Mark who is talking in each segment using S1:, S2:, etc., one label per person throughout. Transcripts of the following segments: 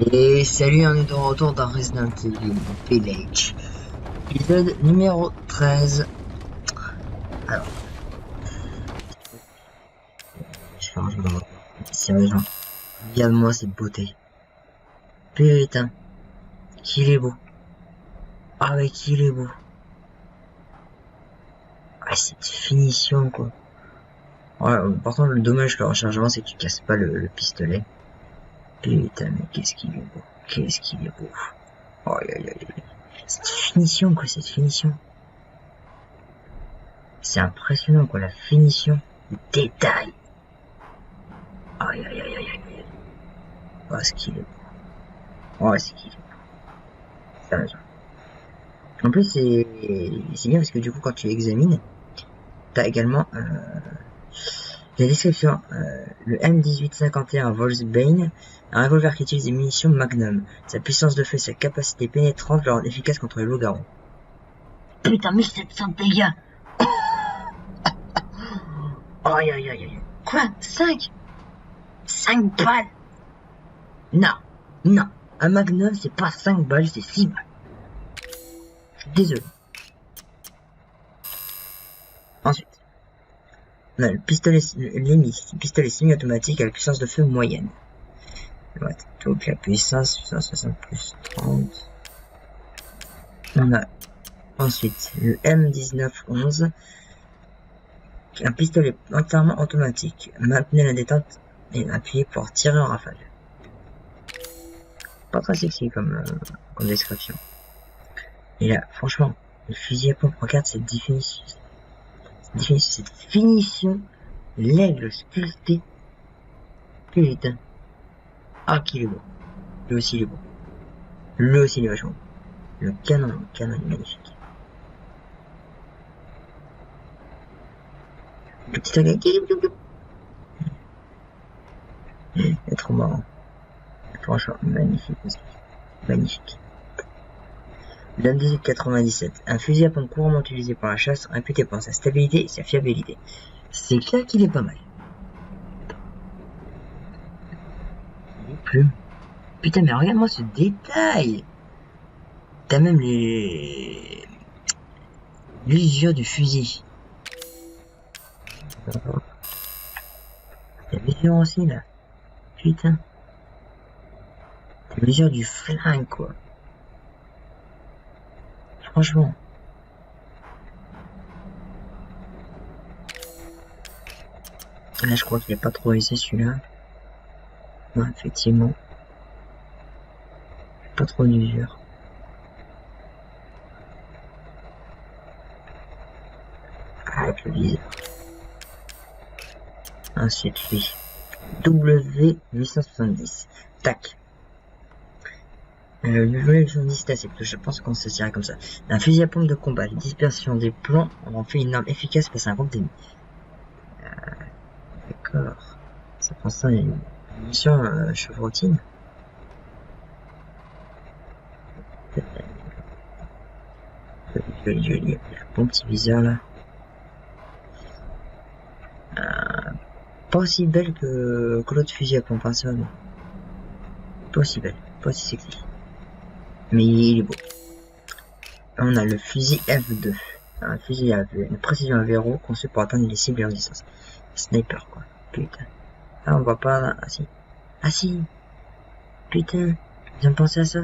S1: Et salut, on est de retour dans Resident Evil Village. Épisode numéro 13. Alors, je change de mot. Sérieusement, regarde-moi cette beauté. Putain, qu'il est beau. Ah ouais, qu'il est beau. Ah, cette finition, quoi. Ouais, par contre, le dommage de le rechargement, c'est que tu casses pas le pistolet. Putain, mais qu'est-ce qu'il est beau. Qu'est-ce qu'il est beau. Aïe, aïe, aïe, aïe. Cette finition, quoi, cette finition. C'est impressionnant, quoi, la finition. Le détail. Aïe, aïe, aïe, aïe, aïe. Oh, ce qu'il est beau. Oh, ce qu'il est beau. Sérieusement. En plus, c'est bien parce que du coup, quand tu examines, t'as également la description. Le M1851 Volksbane, un revolver qui utilise des munitions Magnum. Sa puissance de feu et sa capacité pénétrante le rendent efficace contre les loups-garous. Putain, 1700 dégâts. Aïe, aïe, aïe, aïe. Quoi? 5 balles? Non, non. Un Magnum, c'est pas 5 balles, c'est 6 balles. Je suis désolé. Ensuite, on a le pistolet, pistolet semi-automatique à la puissance de feu moyenne. Ouais, donc la puissance 60 plus 30. On a ensuite le M1911, un pistolet entièrement automatique. Maintenez la détente et appuyez pour tirer en rafale. Pas très sexy comme description. Et là, franchement, le fusil à pompe, regarde cette définition. Cette finition, l'aigle sculpté. Putain. Ah, qu'il est beau. Lui aussi, il est beau. Lui aussi, il est vachement beau. Le canon est magnifique. Le petit anglais. C'est trop marrant. Franchement, magnifique aussi. Magnifique. Le 1897, un fusil à pompe couramment utilisé pour la chasse, réputé pour sa stabilité et sa fiabilité. C'est clair qu'il est pas mal. Les plumes. Putain, mais regarde-moi ce détail. T'as même l'usure du fusil. T'as l'usure aussi, là. Putain. T'as l'usure du flingue, quoi. Franchement. Là, je crois qu'il n'est pas trop aisé, celui-là. Ouais, effectivement. Pas trop d'usure. Avec le viseur. Ensuite, lui. W870. Tac. Le W870, je pense qu'on se tirait comme ça. Un fusil à pompe de combat. La dispersion des plans en fait une arme efficace face à un groupe d'ennemis. D'accord. Ça prend ça une mission chevrotine. Joli. Bon petit viseur là. Pas aussi belle que l'autre fusil à pompe, hein, seulement. Pas aussi belle, pas aussi sexy. Mais il est beau. On a le fusil F2. Un fusil à une précision à verrou conçu pour atteindre les cibles en distance. Sniper, quoi. Putain. Ah, on voit pas là. Ah si. Ah si. Putain. Ils ont pensé à ça.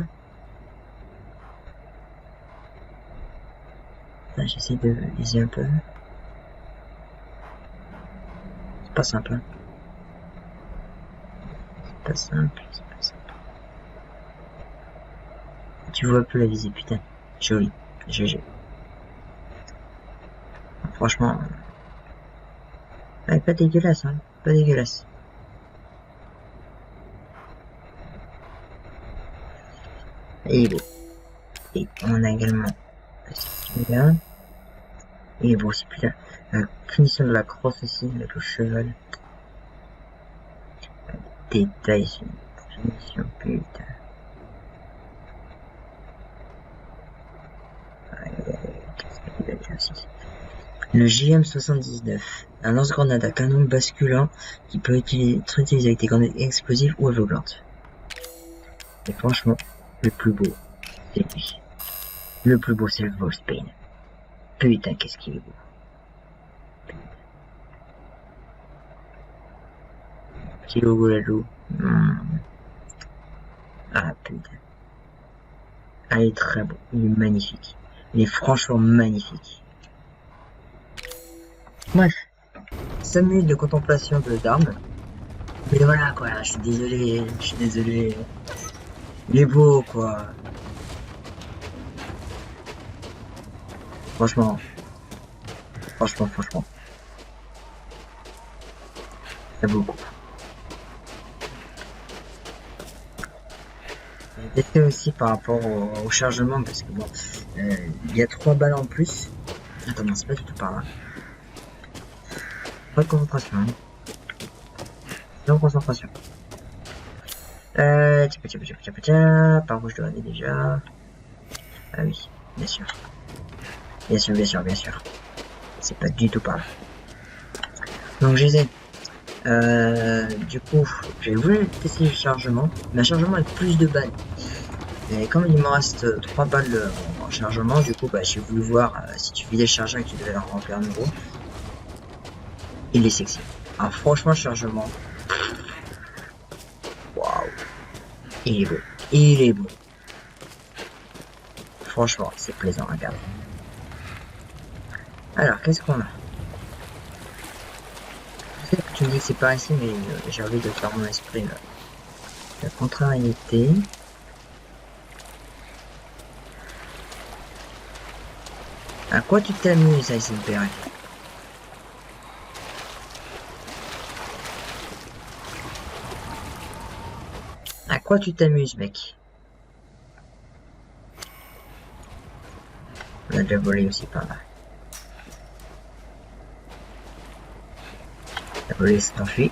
S1: J'essaie de viser un peu. C'est pas simple. Hein. C'est pas simple. Tu vois un peu la visée, putain. Joli. GG. Franchement. Ouais, pas dégueulasse, hein. Pas dégueulasse. Et il est beau. Et on a également celui-là. Il est beau aussi, putain. La finition de la crosse aussi, avec le cheval. Détail sur une finition, putain. Le JM79, un lance-grenade à canon basculant qui peut être utilisé avec des grenades explosives ou aveuglantes. Et franchement, le plus beau, c'est lui. Le plus beau, c'est le Wolfsbane. Putain, qu'est-ce qu'il est beau. Petit logo la joue. Ah putain. Ah, il est très beau. Il est magnifique. Il est franchement magnifique. Bref. 5 minutes de contemplation d'armes. Mais voilà quoi, je suis désolé. Il est beau quoi. Franchement. Ça vaut beaucoup. J'ai testé aussi par rapport au chargement parce que bon, il y a 3 balles en plus. Attends, non, c'est pas du tout par là. Pas de concentration. Hein. Non concentration. Par où je dois aller déjà? Ah oui, bien sûr. Bien sûr. C'est pas du tout par là. Donc je disais, du coup, j'ai voulu tester le chargement. Mais un chargement avec plus de balles. Et comme il me reste 3 balles en chargement, du coup, bah, j'ai voulu voir si tu vidais le chargeur et que tu devais le remplir à nouveau. Il est sexy. Alors franchement, le chargement. Waouh. Il est beau. Franchement, c'est plaisant à regarder. Alors, qu'est-ce qu'on a? Je sais que tu me dis que c'est pas ici, mais j'ai envie de faire mon esprit là. La contrariété. À quoi tu t'amuses, ASMR? À quoi tu t'amuses, mec? On a déjà volé aussi par là. La volée s'est enfuie.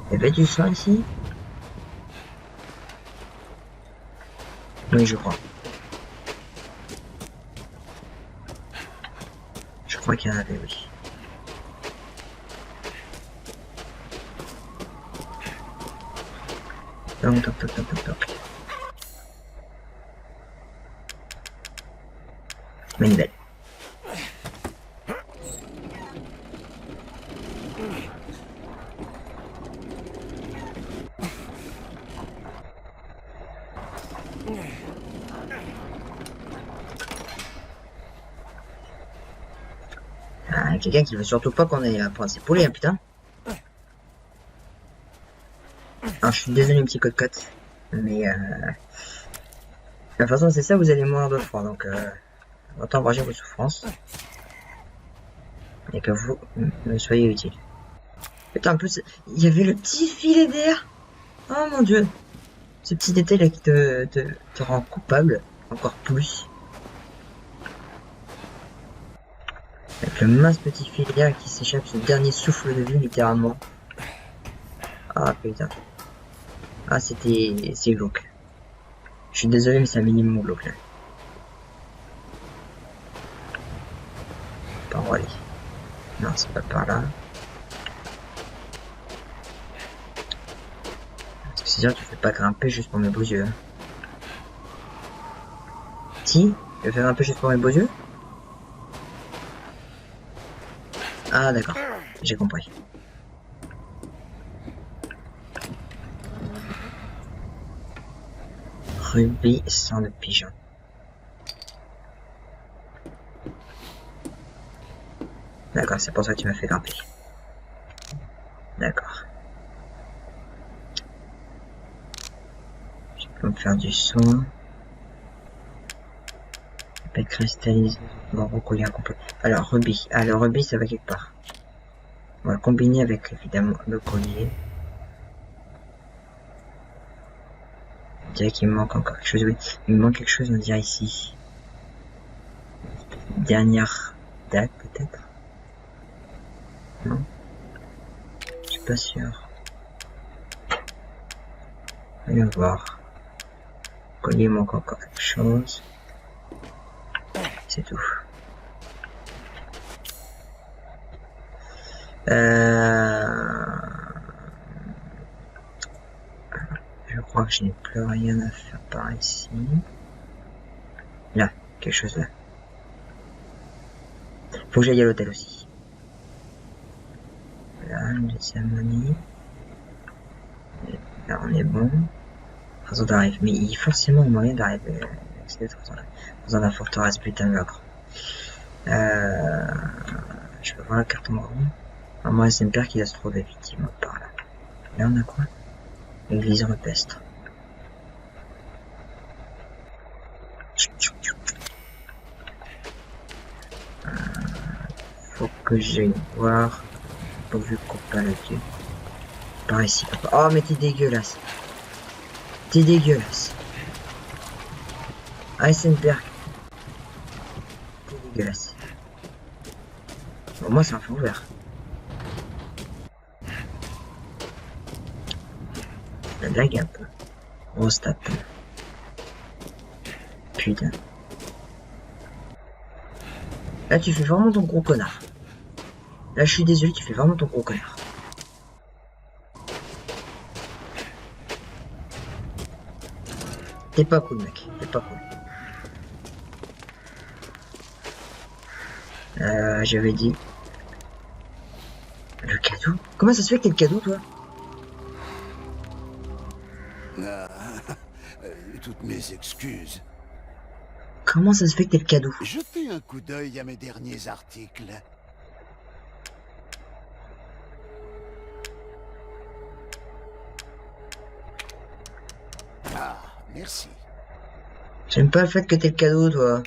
S1: Et ben, tu sens ici? Oui, je crois. Je crois qu'il y en avait, oui. Toc. Manivelle. Ah, quelqu'un qui veut surtout pas qu'on ait à prendre ses poulets, hein, putain. Alors, je suis désolé, petit cote-cote. Mais, de toute façon, c'est ça, vous allez mourir de froid, donc, autant ranger vos souffrances. Et que vous me soyez utile. Putain, en plus, il y avait le petit filet d'air. Oh mon dieu. Ce petit détail là qui te rend coupable. Encore plus. Avec le mince petit filet d'air qui s'échappe, ce dernier souffle de vie, littéralement. Ah putain. Ah, c'est glauque. Je suis désolé, mais c'est un minimum glauque là. Par où aller? Non, c'est pas par là. Parce que c'est sûr que tu fais pas grimper juste pour mes beaux yeux. Hein. Si, tu veux faire grimper juste pour mes beaux yeux? Ah d'accord, j'ai compris. Rubis sans le pigeon. D'accord, c'est pour ça que tu m'as fait grimper. D'accord. Je peux me faire du soin. Pas cristallisé. Bon, recoller un complet. Alors, rubis. Ah, le rubis, ça va quelque part. On va le combiner avec, évidemment, le collier. On dirait qu'il me manque encore quelque chose. Oui, il me manque quelque chose, on dirait ici. Dernière date, peut-être. Non, je suis pas sûr. Voyons voir. Collier manque encore quelque chose. C'est tout. Je crois que je n'ai plus rien à faire par ici. Là, quelque chose là. Faut que j'aille à l'hôtel aussi. Là, une deuxième monnaie. Là, on est bon. Réseau d'arrive. Mais il y a forcément moyen d'arriver dans la forteresse putain de l'ogre. Je peux voir la carte en grand. À moi, c'est une paire qui doit se trouver effectivement par là. Là, on a quoi? L'église rupestre. Faut que j'aille voir. Faut que je coupe pas là-dessus. Par ici, papa. Oh, mais t'es dégueulasse. T'es dégueulasse. Ah, c'est une paire. T'es dégueulasse. Bon, moi, c'est un fond ouvert. Ça lag un peu. On se tape. Putain. Là, tu fais vraiment ton gros connard. Là, je suis désolé, tu fais vraiment ton gros connard. T'es pas cool, mec. T'es pas cool. J'avais dit... Le cadeau? Comment ça se fait que t'es le cadeau, toi?
S2: Toutes mes excuses.
S1: Comment ça se fait que t'es le cadeau?
S2: Jetez un coup d'œil à mes derniers articles. Ah, merci.
S1: J'aime pas le fait que t'es le cadeau, toi.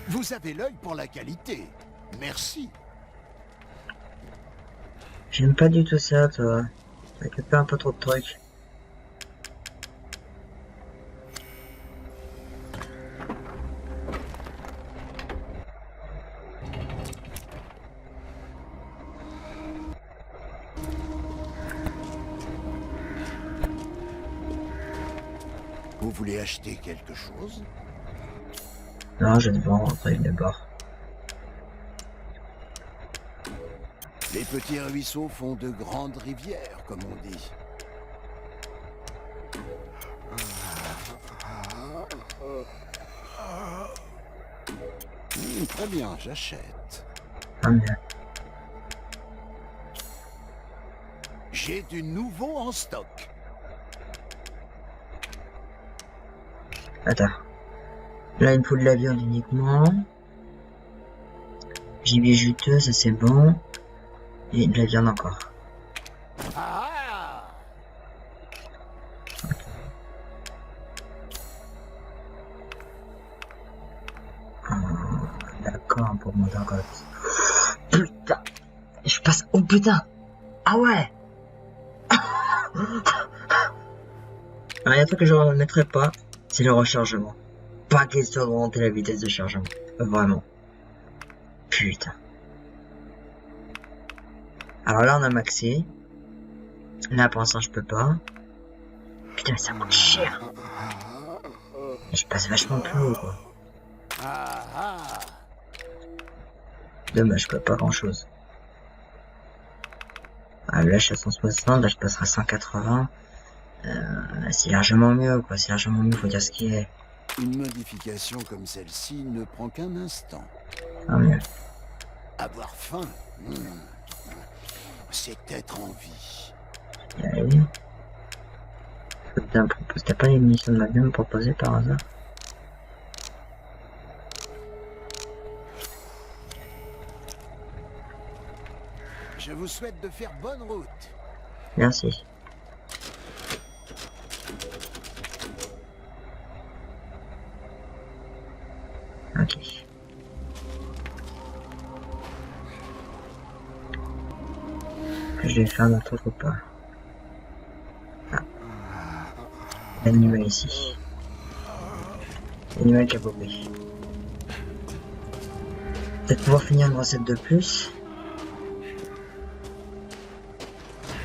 S2: Vous avez l'œil pour la qualité. Merci.
S1: J'aime pas du tout ça, toi. Ça fait pas un peu trop de trucs.
S2: Vous voulez acheter quelque chose?
S1: Non, je vais te vendre après le bord.
S2: Les petits ruisseaux font de grandes rivières, comme on dit. Très bien, j'achète.
S1: Ah, bien.
S2: J'ai du nouveau en stock.
S1: Attends. Là, il me faut de la viande uniquement. Gibier juteux, ça c'est bon. Et de la viande encore.
S2: Ah!
S1: D'accord, pour monter encore. Putain. Je passe... Oh putain. Ah ouais. Alors, il y a un truc que je ne mettrai pas, c'est le rechargement. Pas question de monter la vitesse de chargement. Vraiment. Putain. Alors là, on a maxé. Là, pour l'instant, je peux pas. Putain, mais ça coûte cher. Je passe vachement plus haut, quoi. Dommage, quoi, pas grand chose. Ah, là, je suis à 160, là, je passerai à 180. C'est largement mieux, quoi. C'est largement mieux, faut dire ce qui est.
S2: Une modification comme celle-ci ne prend qu'un instant.
S1: Ah, mieux.
S2: Avoir faim, c'est être en vie.
S1: Allez. T'as pas les munitions de Magnum à me proposer par hasard?
S2: Je vous souhaite de faire bonne route.
S1: Merci. Ok. Je vais faire un truc ou pas? Ah. L'animal ici. L'animal qui a bobé. Peut-être pouvoir finir une recette de plus.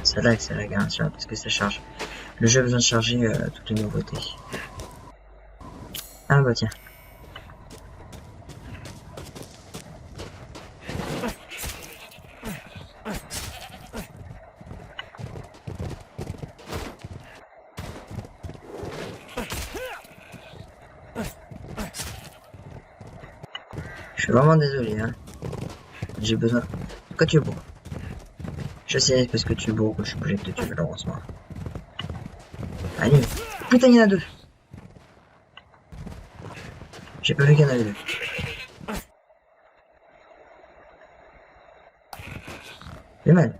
S1: Ça lag, hein, parce que ça charge. Le jeu a besoin de charger toutes les nouveautés. Ah bah tiens. suis vraiment désolé, hein. J'ai besoin... Pourquoi tu es beau? Je sais, parce que tu es beau que je suis obligé de te tuer, malheureusement. Allez. Putain, il y en a deux. J'ai pas vu qu'il y en avait deux. J'ai mal.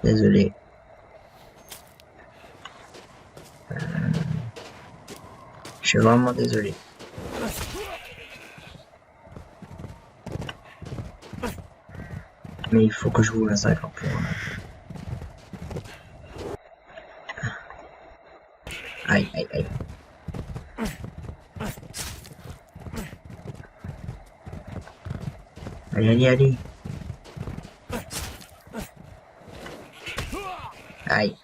S1: Désolé. Je suis vraiment désolé. Mais il faut que je vous massacre pour... Aïe, aïe, aïe. Allez, allez, allez. Aïe.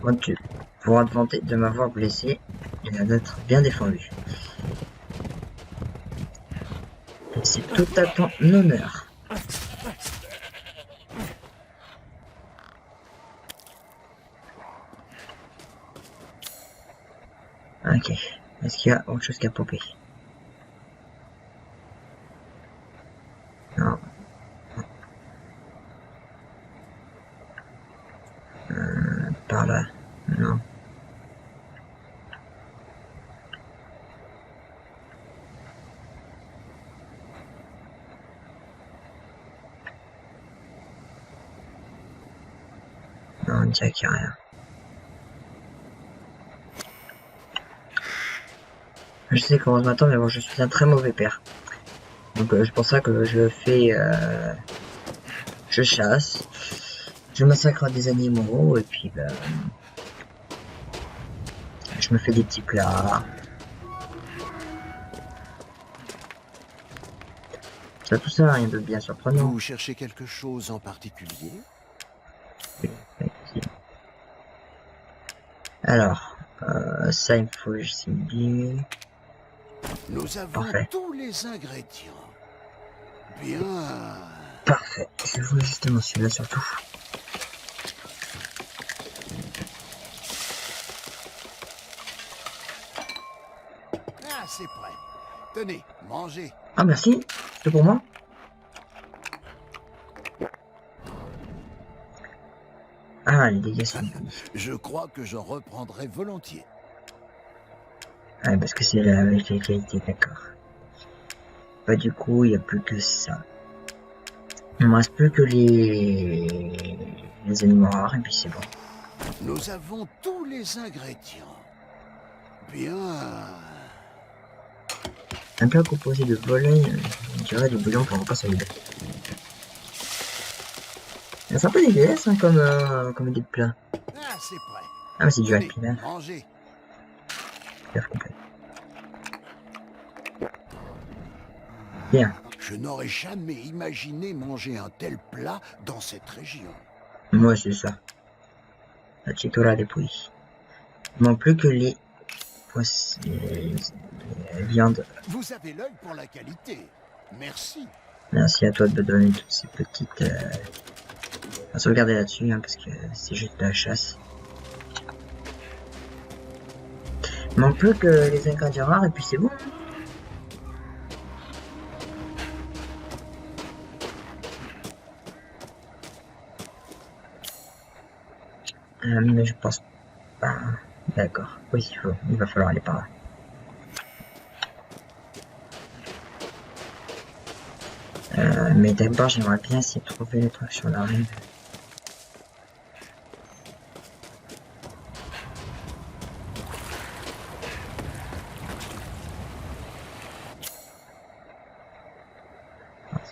S1: Bon, tu pourras te vanter de m'avoir blessé et d'être bien défendu. Et c'est tout à ton honneur. Ok. Est-ce qu'il y a autre chose qu'à popper? Non. Par là. Non. Non, on dirait qu'il n'y a rien. Je sais comment je m'attends, mais bon, je suis un très mauvais père. Donc c'est pour ça que je fais... je chasse. Je massacre des animaux, et puis ben... je me fais des petits plats. Ça, tout ça, rien de bien surprenant.
S2: Vous cherchez quelque chose en particulier?
S1: Alors, ça, il faut essayer.
S2: Nous avons
S1: Parfait.
S2: tous les ingrédients. Bien.
S1: Parfait. Je veux justement celui-là surtout.
S2: Ah, c'est prêt. Tenez, mangez.
S1: Ah, merci. C'est pour moi. Ah, les dégâts sont...
S2: Je crois que j'en reprendrai volontiers.
S1: Ah, parce que c'est là avec les qualités, d'accord. Bah, du coup, il n'y a plus que ça. Il ne me reste plus que les animaux rares, et puis c'est bon.
S2: Nous avons tous les ingrédients. Bien.
S1: Un plat composé de volaille, on dirait du bouillon pour un repas solide. C'est un peu dégueulasse hein, comme idée de plat.
S2: Ah, c'est prêt.
S1: Ah, mais c'est du
S2: Tenez,
S1: happy là.
S2: mangez.
S1: Complet. Bien.
S2: Je n'aurais jamais imaginé manger un tel plat dans cette région.
S1: Moi, c'est ça. La chitola des pouilles. Non plus que les viandes.
S2: Vous avez l'œil pour la qualité. Merci.
S1: Merci à toi de me donner toutes ces petites... On va sauvegarder là-dessus, hein, parce que c'est juste de la chasse. Non plus que les ingrédients rares, et puis c'est bon. Mais je pense pas. D'accord. Oui, il va falloir aller par là. Mais d'abord, j'aimerais bien essayer de trouver les trucs sur la rive.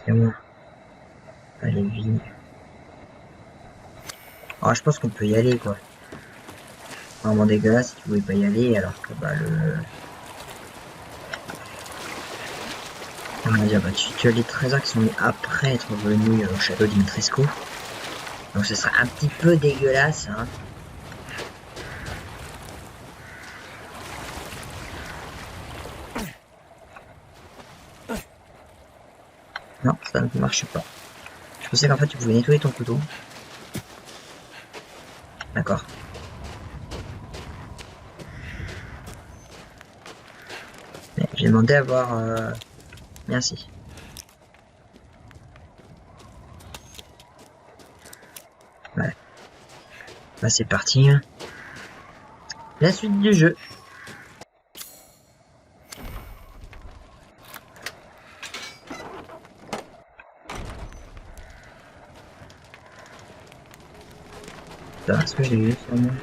S1: C'est moi. Allez, vite. Ah, je pense qu'on peut y aller, quoi. Vraiment dégueulasse si tu pouvais pas y aller, alors que bah on va dire, bah tu as les trésors qui sont mis après être venus au château Dimitrescu. Donc ce sera un petit peu dégueulasse, hein. Non, ça ne marche pas. Je pensais qu'en fait tu pouvais nettoyer ton couteau. D'accord. J'ai demandé à voir... Merci. Voilà. Bah c'est parti. Hein. La suite du jeu. Est-ce que je l'ai vu sûrement?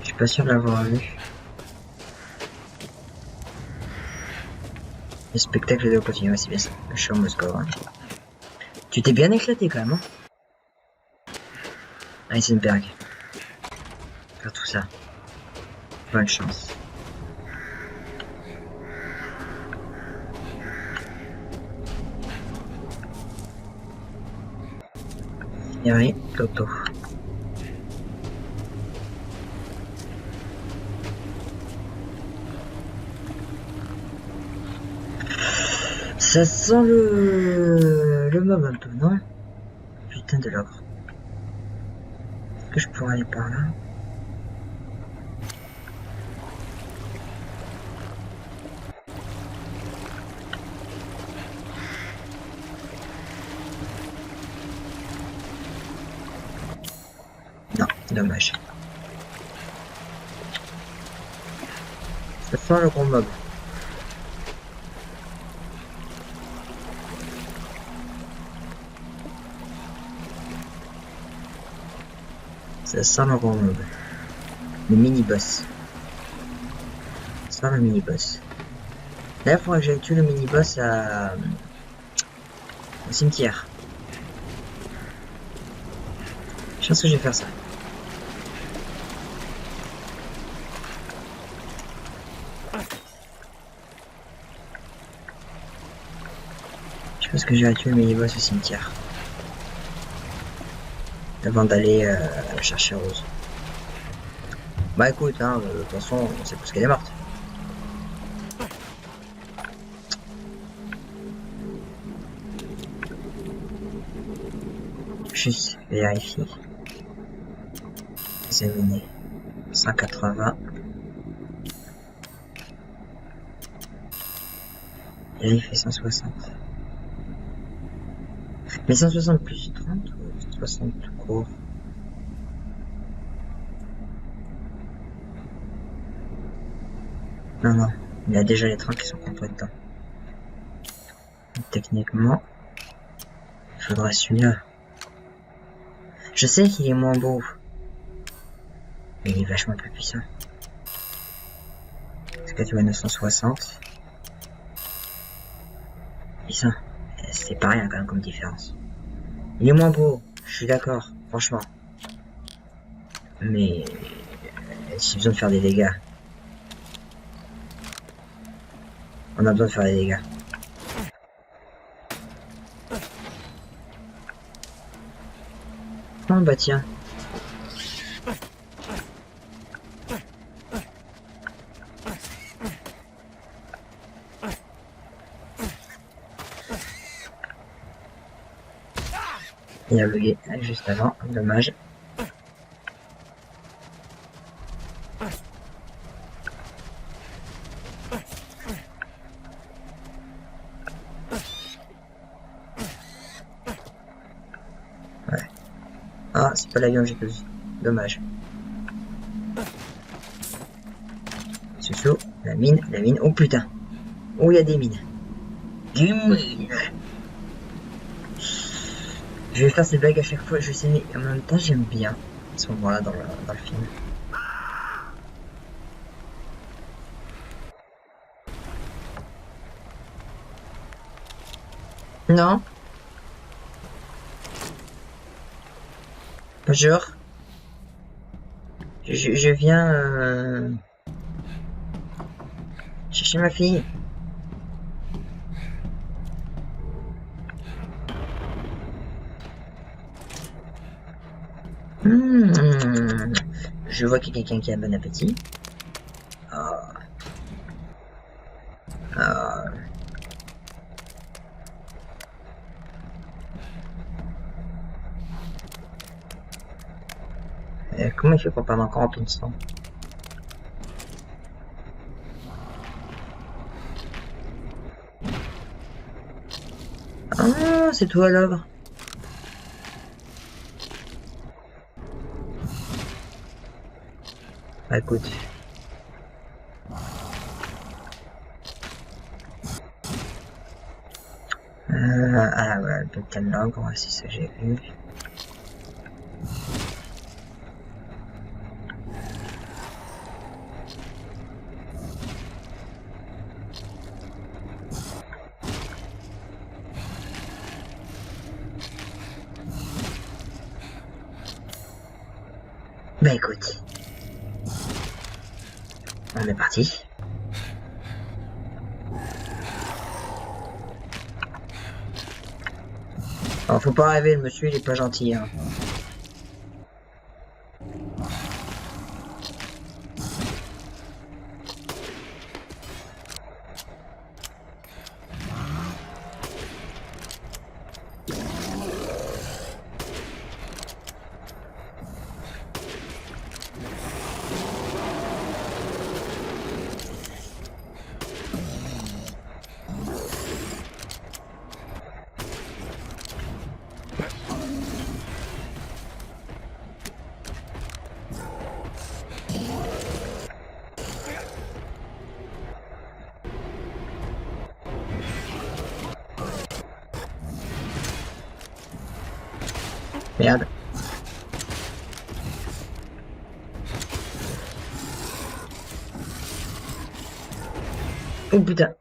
S1: Je suis pas sûr de l'avoir vu. Le spectacle de continue, ouais, c'est bien ça. Je suis en Moscou. Hein. Tu t'es bien éclaté quand même, hein? Heisenberg. Faire tout ça. Bonne chance. Yari, Toto. Ça sent le mob un peu, non? Putain de l'ogre. Est-ce que je pourrais aller par là? Non, dommage. Ça sent le gros mob. Ça sent le gros mob. Le mini-boss. Ça sent le mini-boss. Là, il faudrait que j'aille tuer le mini-boss au cimetière. Je pense que je vais faire ça. Je pense que je vais tuer le mini-boss au cimetière. Avant d'aller chercher Rose. Bah écoute, hein, de toute façon, on sait parce qu'elle est morte. Juste vérifier. Examiner. 180. Et il fait 160. Mais 160 plus 30 ou 60 tout court? Non, non. Il y a déjà les 30 qui sont complets dedans. Donc, techniquement, il faudra celui-là. Je sais qu'il est moins beau. Mais il est vachement plus puissant. Parce que tu vois 960. Puissant. C'est pas rien quand même comme différence. Il est moins beau, je suis d'accord, franchement. Mais j'ai besoin de faire des dégâts. On a besoin de faire des dégâts. Oh bah tiens. Il a bugué juste avant, dommage. Ouais. Ah, c'est pas l'avion que j'ai posé. Dommage. Sous la mine, la mine. Oh putain. Oh, il y a des mines. Des mines. Je vais faire ces blagues à chaque fois, je sais, mais en même temps j'aime bien ce moment-là dans le film. Non. Bonjour. Je viens chercher ma fille. Je vois qu'il y a quelqu'un qui a bon appétit. Ah. Ah. Comment il fait pour perdre encore un peu de sang? Ah, c'est toi l'ogre. Bah écoute. Ah ouais, le thème l'ogre, ouais, c'est ça que j'ai vu. Bah écoute. On est parti. Alors faut pas rêver, le monsieur il est pas gentil hein. Merde. Oh putain.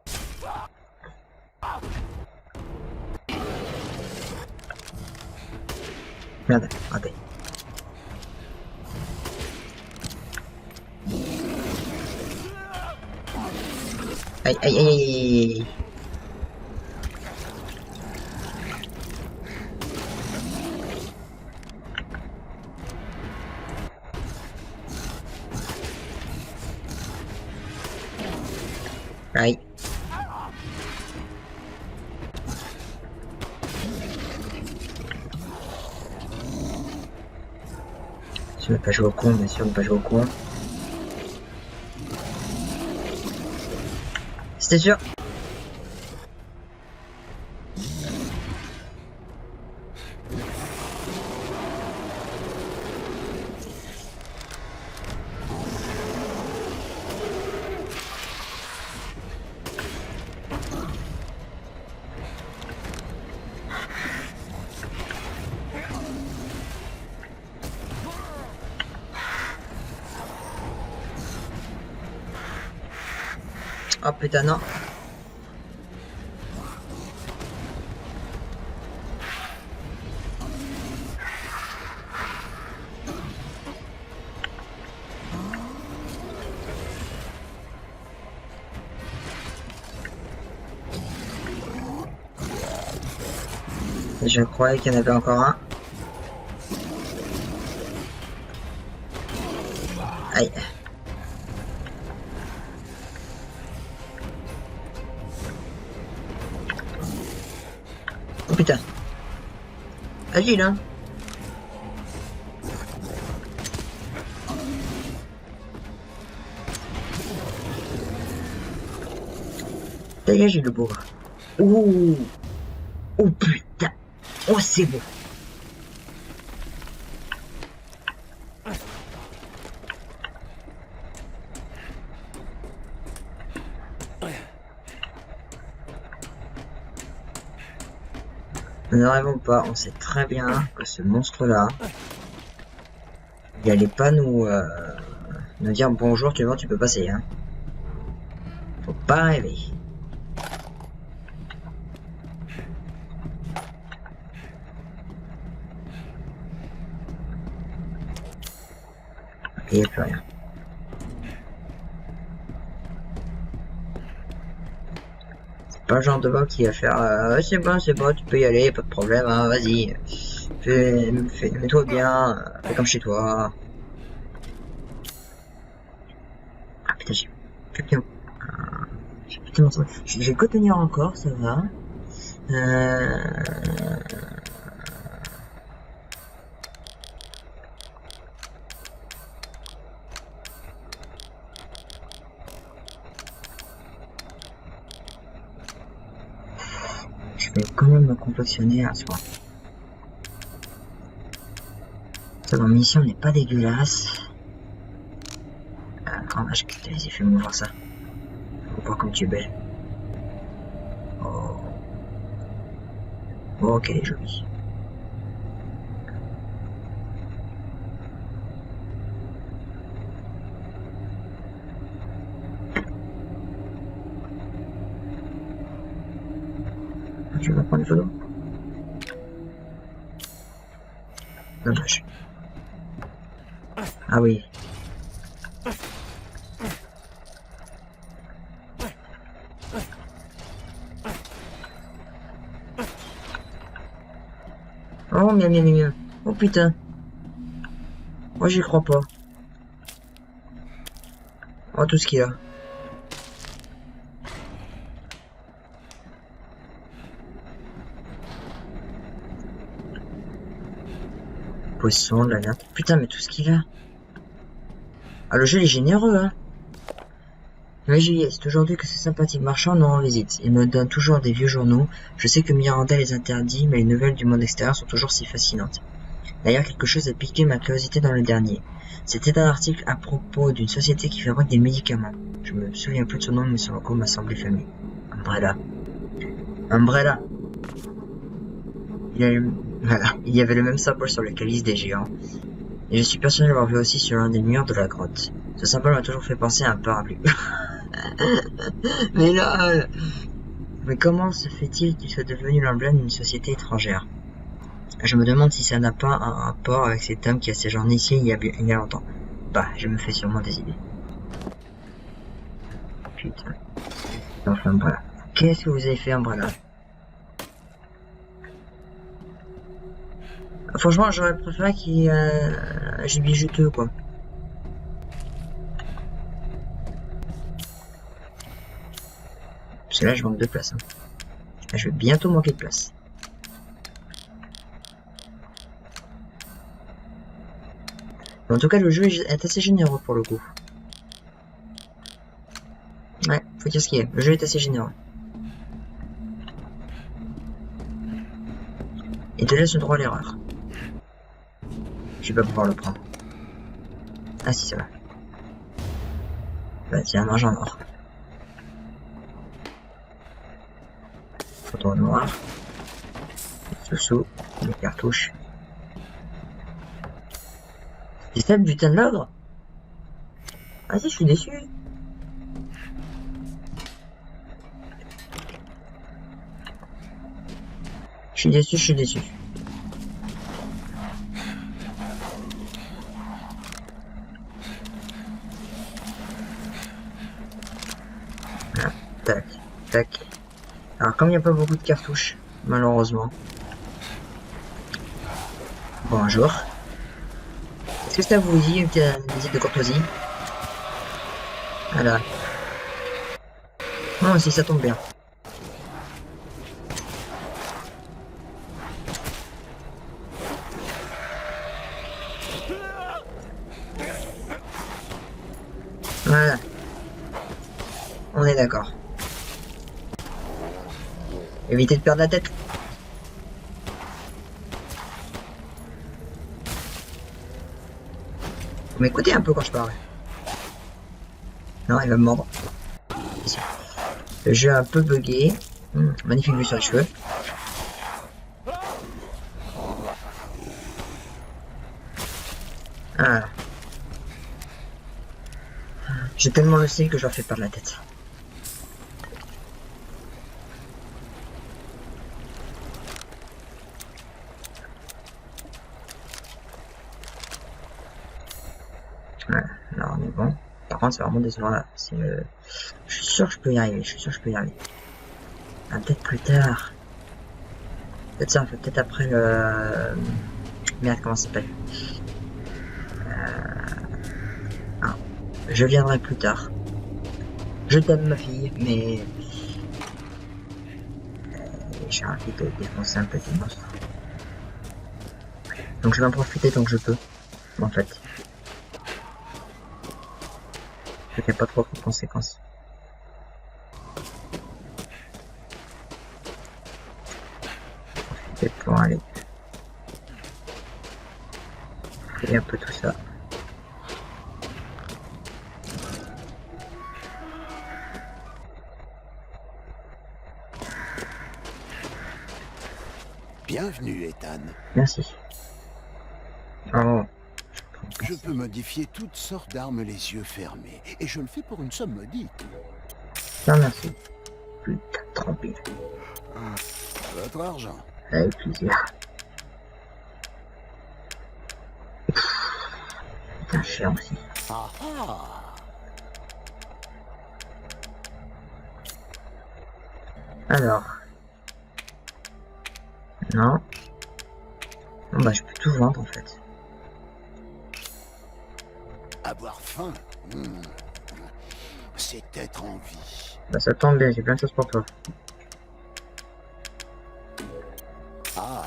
S1: Merde, raté. Aïe aïe aïe aïe aïe. Aïe. Je ne veux pas jouer au con, bien sûr, ne pas jouer au con. C'était sûr. Oh putain non. Je croyais qu'il y en avait encore un. Aïe. Oh putain. Agile hein. Dégagez le bourg. Ouh. Oh putain. Oh c'est beau. Ne rêvons pas, on sait très bien que ce monstre-là, il allait pas nous dire bonjour, tu vois, tu peux passer, hein. Faut pas rêver. Il n'y a plus rien. C'est pas le genre de bug qui va faire c'est bon, tu peux y aller, pas de problème, hein, vas-y. Mets-toi bien, fais comme chez toi. Ah putain, j'ai plus bien. Je vais que tenir encore, ça va. vais quand même me confectionner un soin. Ça, dans mission n'est pas dégueulasse. Grand vache, vas-y, fais-moi voir ça. Faut voir comme tu es belle. Oh. Oh, qu'elle est jolie. Tu vas prendre une photo? Dommage. Ah oui. Oh, miam, miam, miam. Oh putain. Moi, j'y crois pas. Oh, tout ce qu'il y a. Poisson, la merde. Putain, mais tout ce qu'il a. Ah, le jeu est généreux, hein. Mais c'est aujourd'hui que c'est sympathique marchand non visite. Il me donne toujours des vieux journaux. Je sais que Miranda les interdit, mais les nouvelles du monde extérieur sont toujours si fascinantes. D'ailleurs, quelque chose a piqué ma curiosité dans le dernier. C'était un article à propos d'une société qui fabrique des médicaments. Je me souviens plus de son nom, mais son logo m'a semblé familier. Umbrella. Umbrella. Voilà. Il y avait le même symbole sur le calice des géants. Et je suis persuadé de l'avoir vu aussi sur l'un des murs de la grotte. Ce symbole m'a toujours fait penser à un parapluie. Mais là... Mais comment se fait-il qu'il soit devenu l'emblème d'une société étrangère? Je me demande si ça n'a pas un rapport avec cet homme qui a séjourné ici il y a longtemps. Bah, je me fais sûrement des idées. Putain. Enfin, voilà. Qu'est-ce que vous avez fait, Umbrella? Franchement, j'aurais préféré qu'il y ait un gibier juteux, quoi. Parce que là, je manque de place. Hein. Là, je vais bientôt manquer de place. Mais en tout cas, le jeu est assez généreux pour le coup. Ouais, faut dire ce qu'il est. Le jeu est assez généreux. Il te laisse le droit à l'erreur. Je vais pas pouvoir le prendre. Ah si, ça va. Bah tiens, mange en or. Photo noir. Sous-sous. Les cartouches. C'est ça le butin de l'ogre? Ah si, je suis déçu. Je suis déçu, je suis déçu. Ah, tac, tac. Alors comme il n'y a pas beaucoup de cartouches, malheureusement. Bonjour. Est-ce que ça vous dit une visite de courtoisie? Voilà. Non, si ça tombe bien. Voilà. On est d'accord. Évitez de perdre la tête. Vous m'écoutez un peu quand je parle. Non, il va me mordre. Le jeu est un peu bugué. Magnifique vue sur les cheveux. Ah. J'ai tellement le style que je leur fais perdre la tête. Ouais, là on est bon. Par contre c'est vraiment décevant là. C'est je suis sûr que je peux y arriver, je suis sûr que je peux y arriver. Ah, peut-être plus tard. Peut-être ça, peut-être après le... Merde, comment ça s'appelle? Ah, je viendrai plus tard. Je t'aime ma fille, mais... j'ai envie de défoncer un petit monstre. Donc je vais en profiter tant que je peux, en fait. Il n'y a pas trop de conséquences. C'est pour aller fouiller un peu tout ça.
S2: Bienvenue, Ethan.
S1: Merci. Oh,
S2: Je peux modifier toutes sortes d'armes les yeux fermés. Et je le fais pour une somme modique.
S1: ça merci. Putain, 30 000.
S2: Votre argent.
S1: Avec plaisir. Putain, cher aussi.
S2: Ah ah.
S1: Alors. Non. Bon, bah, je peux tout vendre en fait.
S2: Avoir faim. C'est être en vie.
S1: Bah, ça tombe bien, j'ai plein de choses pour toi.
S2: Ah.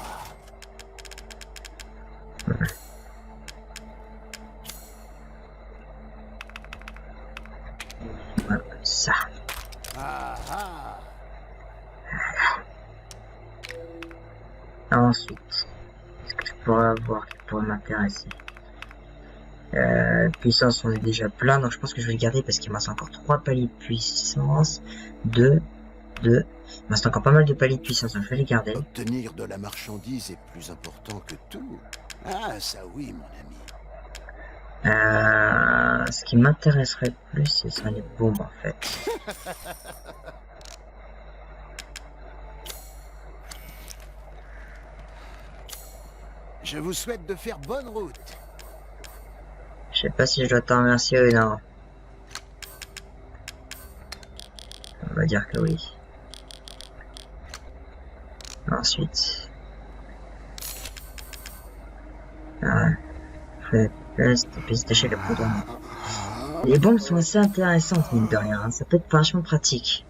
S1: Voilà, ça.
S2: Ah ah.
S1: Ensuite, qu'est-ce que je pourrais avoir qui pourrait m'intéresser? Puissance, on est déjà plein, donc je pense que je vais le garder parce qu'il me reste encore 3 paliers de puissance. 2. Il me reste encore pas mal de paliers de puissance, donc je vais les garder.
S2: Obtenir de la marchandise est plus important que tout. Ah, ça oui, mon ami.
S1: Ce qui m'intéresserait plus, ce serait les bombes en fait.
S2: Je vous souhaite de faire bonne route.
S1: Je sais pas si je dois t'en remercier ou non. On va dire que oui. Ensuite. Pièces déchets, le poudre. Les bombes sont assez intéressantes, mine de rien. Hein. Ça peut être vachement pratique.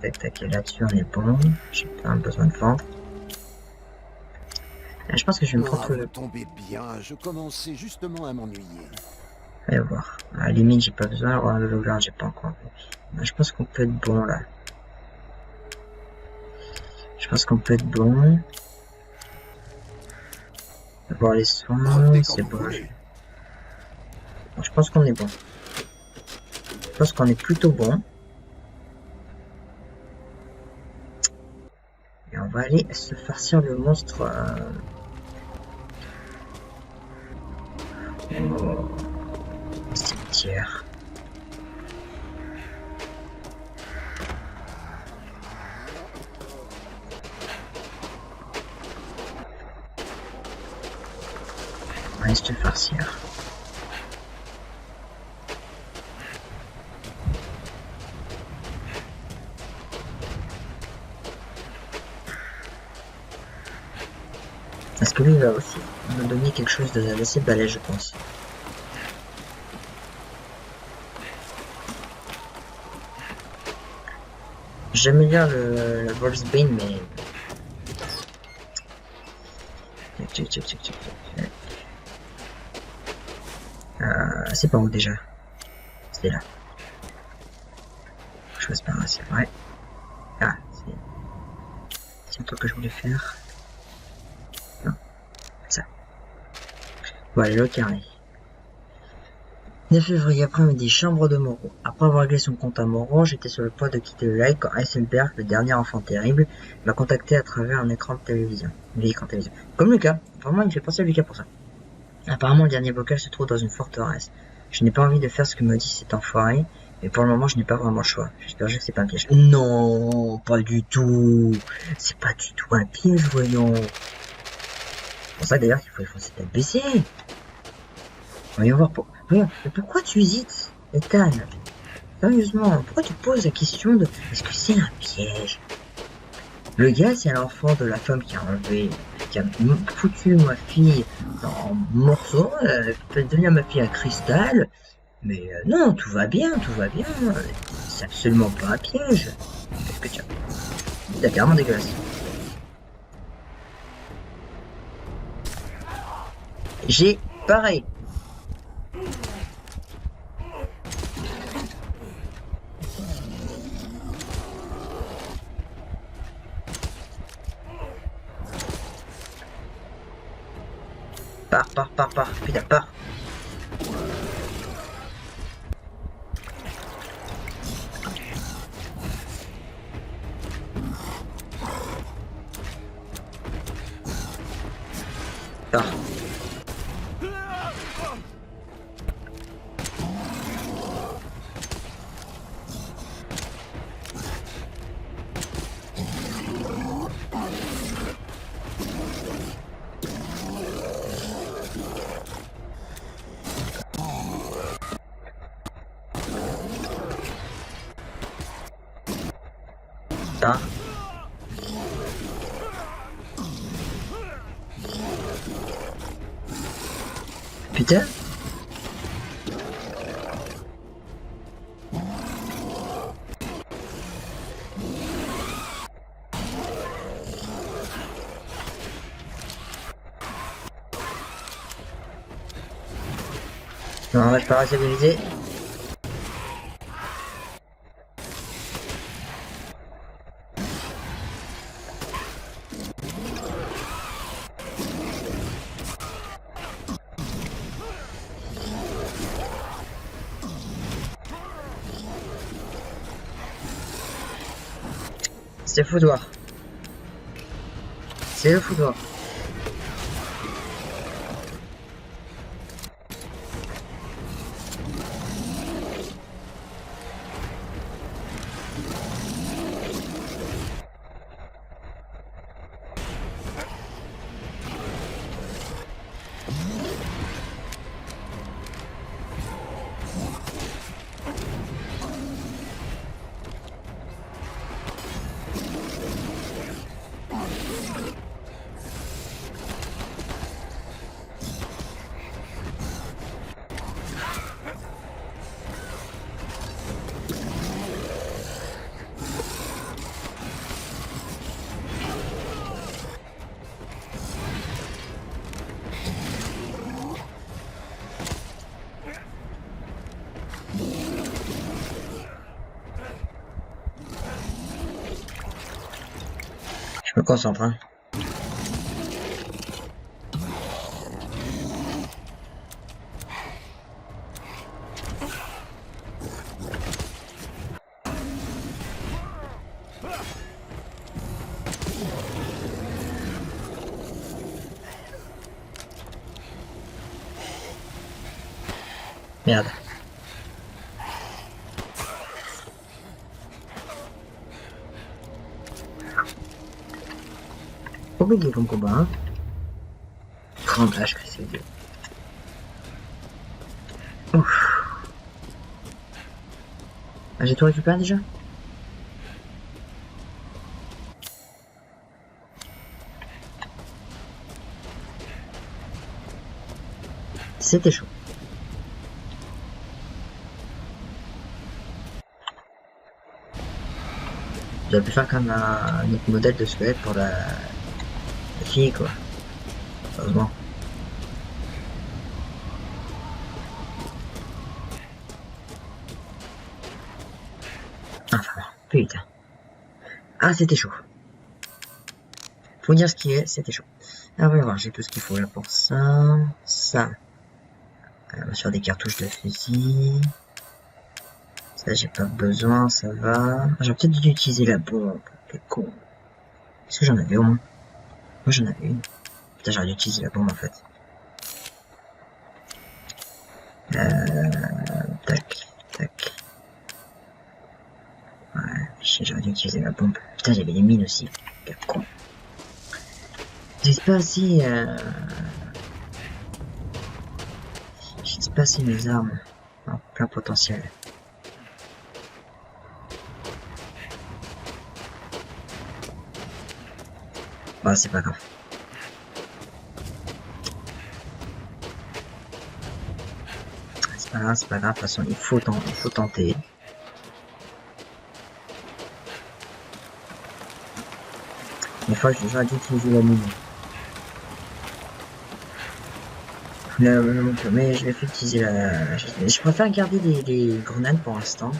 S1: Tac, là-dessus, on est bon. J'ai pas besoin de vendre. Je pense que je vais me prendre
S2: Vous tombez bien, je commençais justement à m'ennuyer.
S1: Allez voir. À la limite, j'ai pas besoin. Alors, le login, j'ai pas encore. Je pense qu'on peut être bon là. Je pense qu'on peut être bon. Voir les soins, c'est bon. Je pense qu'on est bon. Je pense qu'on est plutôt bon. Et on va aller se farcir le monstre. Cimetière. Reste farcir. Est-ce que lui va aussi me donner quelque chose d'assez balèze, je pense. J'aime bien la Wolfsbane, mais... Check. C'est pas où déjà? C'est là. Je passe par là, c'est vrai. Ah, c'est un truc que je voulais faire. Non, ça. Voilà, le carnet. 9 février après-midi, chambre de Moreau. Après avoir réglé son compte à Moreau, j'étais sur le point de quitter le live quand Heisenberg, le dernier enfant terrible, m'a contacté à travers un écran de télévision. L'écran de télévision. Comme Lucas. Vraiment, il me fait penser à Lucas pour ça. Apparemment, le dernier bocal se trouve dans une forteresse. Je n'ai pas envie de faire ce que me dit cet enfoiré, mais pour le moment, je n'ai pas vraiment le choix. J'espère que c'est pas un piège. Non, pas du tout. C'est pas du tout un piège, voyons. C'est pour ça d'ailleurs qu'il faut effoncer tête baissée. Voyons voir pour... Voyons, mais pourquoi tu hésites, Ethan? Sérieusement, pourquoi tu poses la question de est-ce que c'est un piège? Le gars, c'est l'enfant de la femme qui a enlevé, qui a foutu ma fille en morceaux, fait devenir ma fille un cristal. Mais non, tout va bien. C'est absolument pas un piège. Qu'est-ce que tu as? C'est carrément dégueulasse. J'ai pareil. Pars. Putain, pars. Pars. Pars. Putain. Non, je peux pas stabiliser. C'est le foutoir. C'est le foutoir. Je me concentre, hein. Merde. Compliqué comme combat, hein. 30 H que c'est dur. Ouf. Ah, j'ai tout récupéré déjà? C'était chaud. J'aurais pu faire comme un autre modèle de squelette pour la fille, quoi. Heureusement. Enfin bon, putain. Ah, c'était chaud. Faut dire ce qui est, c'était chaud. Ah, voyons voir, j'ai tout ce qu'il faut là pour ça. Ça. On va faire des cartouches de fusil. Ça, j'ai pas besoin, ça va. J'aurais peut-être dû utiliser la bombe. Quel con. Est-ce que j'en avais au moins? Moi, j'en avais une. Putain, j'aurais dû utiliser la bombe en fait. Tac, tac. Ouais, j'aurais dû utiliser la bombe. Putain, j'avais des mines aussi. Quel con. J'ai pas assez, j'ai pas assez mes armes en plein potentiel. Bah, c'est pas grave. C'est pas grave, c'est pas grave. De toute façon, il faut tenter. Des fois, j'aurais dû utiliser la mine. Mais je vais utiliser la... Je préfère garder des grenades pour l'instant.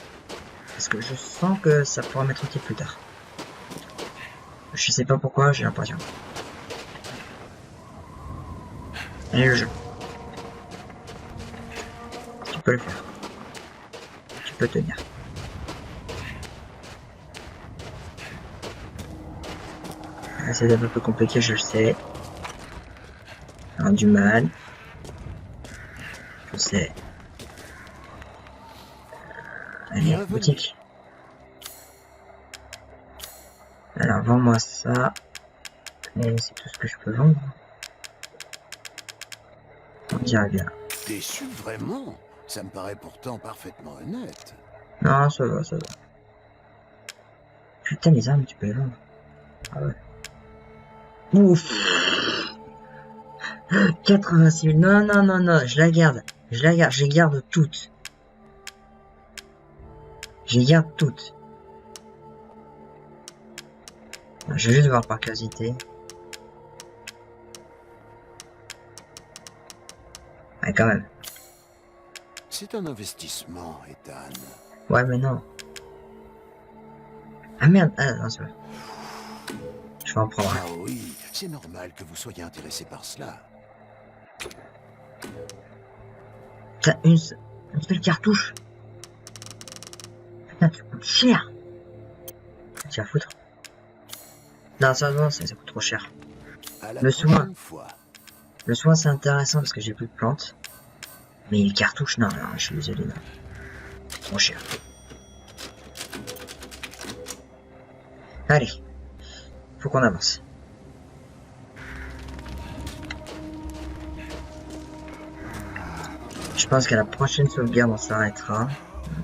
S1: Parce que je sens que ça pourra m'être utile plus tard. Je sais pas pourquoi, j'ai l'impression. Allez, le jeu. Tu peux le faire. Tu peux tenir. Ah, c'est un peu plus compliqué, je le sais. Alors, du mal. Je sais. Allez,
S2: Bienvenue.
S1: boutique. Alors, vends-moi ça. Et c'est tout ce que je peux vendre. On dirait bien.
S2: Déçu, vraiment? Ça me paraît pourtant parfaitement honnête.
S1: Non, ça va, ça va. Putain, les armes, tu peux les vendre. Ah ouais. Ouf. 86 000. Non, non, non, non, je la garde. Je la garde, je les garde toutes. Je les garde toutes. Je vais juste voir par curiosité. Ouais, quand même.
S2: C'est un investissement, Ethan.
S1: Ouais, mais non. Ah merde, ah non, c'est vrai. Je vais en prendre un.
S2: Ah oui, c'est normal que vous soyez intéressé par cela.
S1: T'as une seule cartouche. Putain, tu coûtes cher. Tu vas foutre. Non, ça, non, ça coûte trop cher.
S2: À la
S1: Le soin.
S2: prochaine fois.
S1: Le soin, c'est intéressant parce que j'ai plus de plantes. Mais les cartouches, non, non, je suis désolé, non. C'est trop cher. Allez. Faut qu'on avance. Je pense qu'à la prochaine sauvegarde, on s'arrêtera.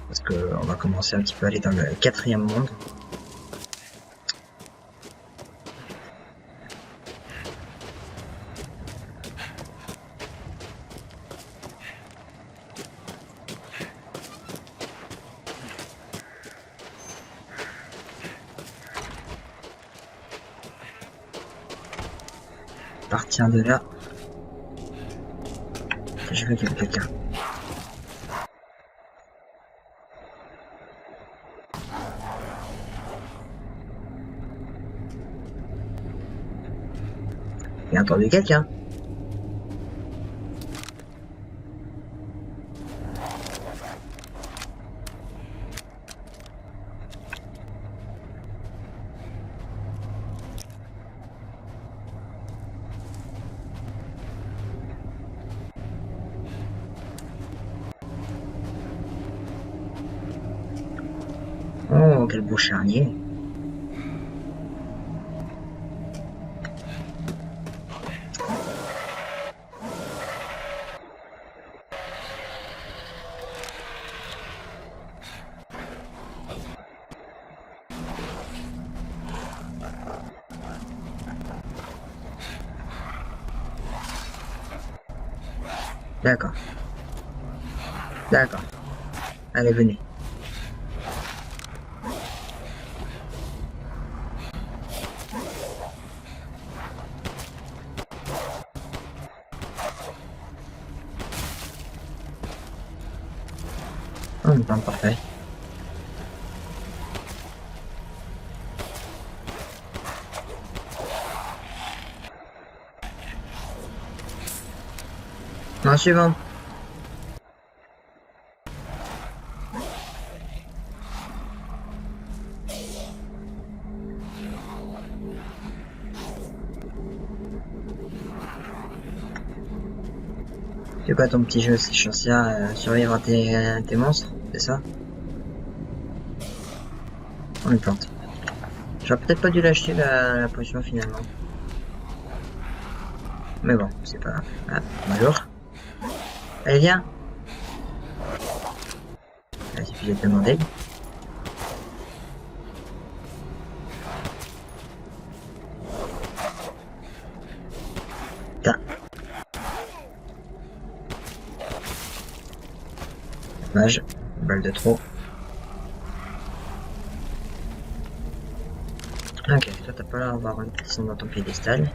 S1: Parce que on va commencer un petit peu à aller dans le 4e monde. Partir de là. Je veux qu'il y ait quelqu'un. J'ai entendu quelqu'un. Oh, quel beau charnier. D'accord. D'accord. Allez, venez. Oh, ben, parfait. Non, suivant. C'est quoi ton petit jeu? C'est censé survivre à tes monstres, c'est ça? On le plante. J'aurais peut-être pas dû l'acheter la potion finalement. Mais bon, c'est pas grave. Ah, bonjour. Allez, viens. Il suffit de te demander. Putain. Dommage. Une balle de trop. Ok, toi t'as pas l'air d'avoir une personne dans ton piédestal.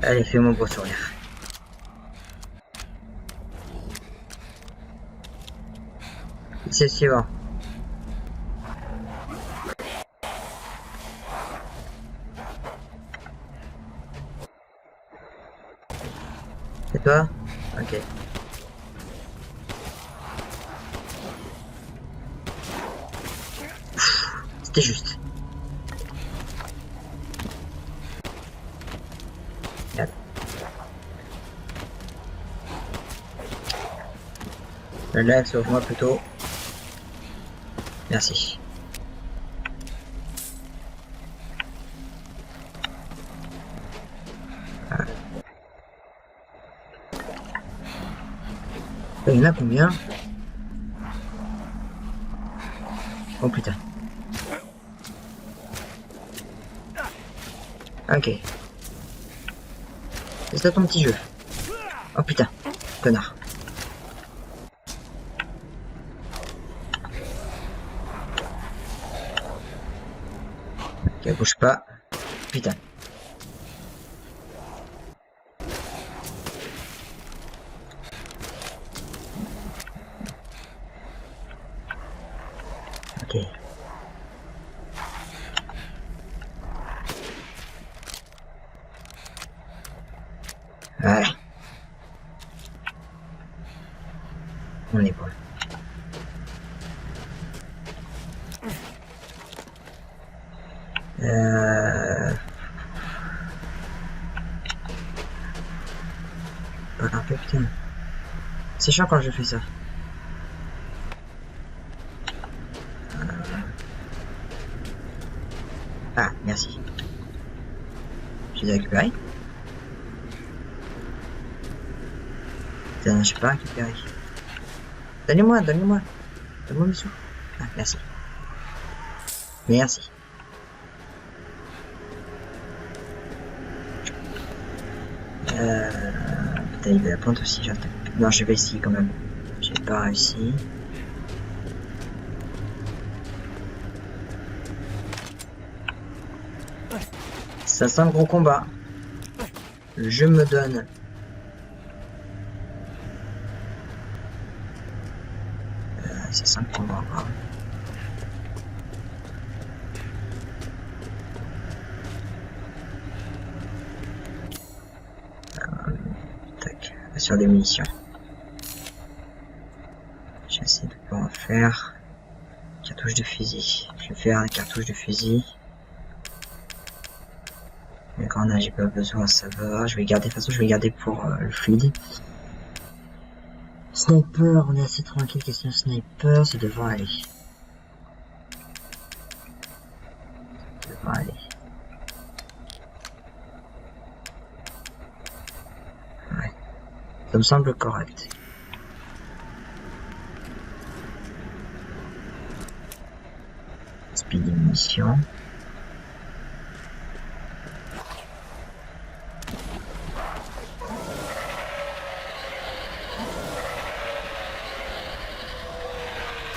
S1: Allez, fais mon beau sourire. C'est suivant. toi? Ok. C'était juste. Regarde. Le lac, sauve-moi plutôt. Merci. Ah. Il y en a combien? Oh putain. Ok. C'est ça ton petit jeu. Oh putain. Connard. Ok, bouge pas. Putain. Ok. Voilà. On est bon. Voilà, putain. C'est chiant quand je fais ça. Ah, merci. Je l'ai récupéré. Putain, je peux pas récupérer. Donnez-moi, donnez-moi. Donne-moi mes sous. Ah, merci. Merci. Putain, il y a la plante aussi, j'attends. Non, je vais essayer quand même. J'ai pas réussi. Ça sent le gros combat. Le jeu me donne. C'est 5 combats encore. Tac, sur des munitions. J'essaie de pas en faire. Cartouche de fusil. Je vais faire un cartouche de fusil. Les grenades, j'ai pas besoin, ça va. Je vais garder, de toute façon, je vais garder pour le fluide. Sniper, on est assez tranquille. Question sniper, ça devrait aller. Ça devrait aller. Ouais. Ça me semble correct. Speed munitions.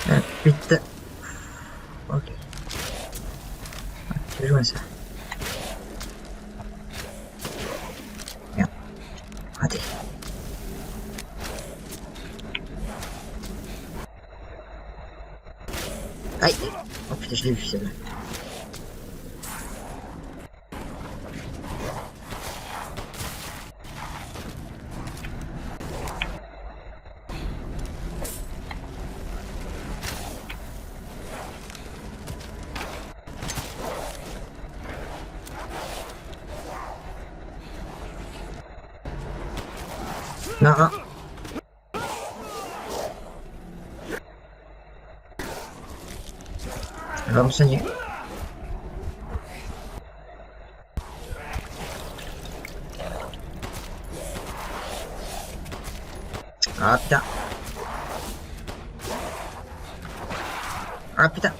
S1: Ah, putain. Ok. Je vais jouer à ça. Merde. Raté. Aïe. Oh putain, je l'ai vu celle-là. Non, non. Elle va me soigner. Ah putain. Ah putain.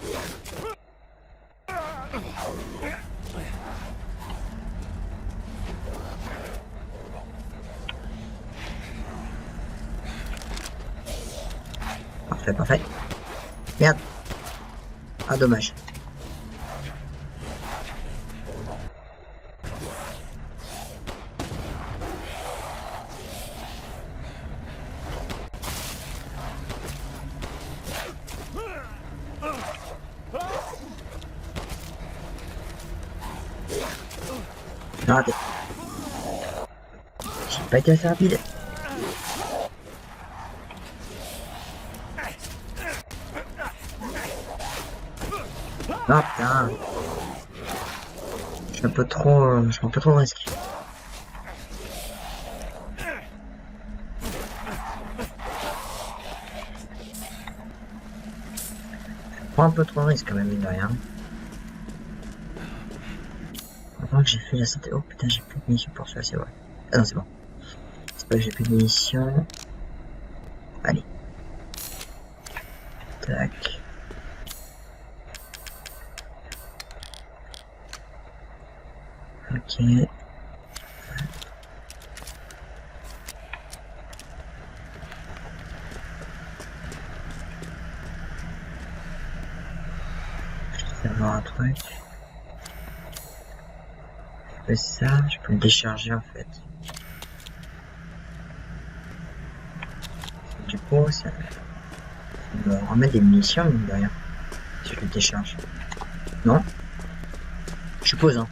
S1: Parfait, parfait. Merde. Ah, dommage. Raté. J'ai pas été assez rapide. Ah putain. Je suis un peu trop... je prends un peu trop de risques. Je prends un peu trop de risques quand même, mine de rien. Maintenant que j'ai fait la santé... Oh putain, j'ai plus de munitions pour celui-là, c'est vrai. Ah non, c'est bon. C'est pas que j'ai plus de munitions. Allez. Tac. Ok. Je vais voir un truc. Je fais ça, je peux le décharger en fait. Du coup, ça me remet des munitions, mine de rien. Si je le décharge. Non? Je suppose, hein.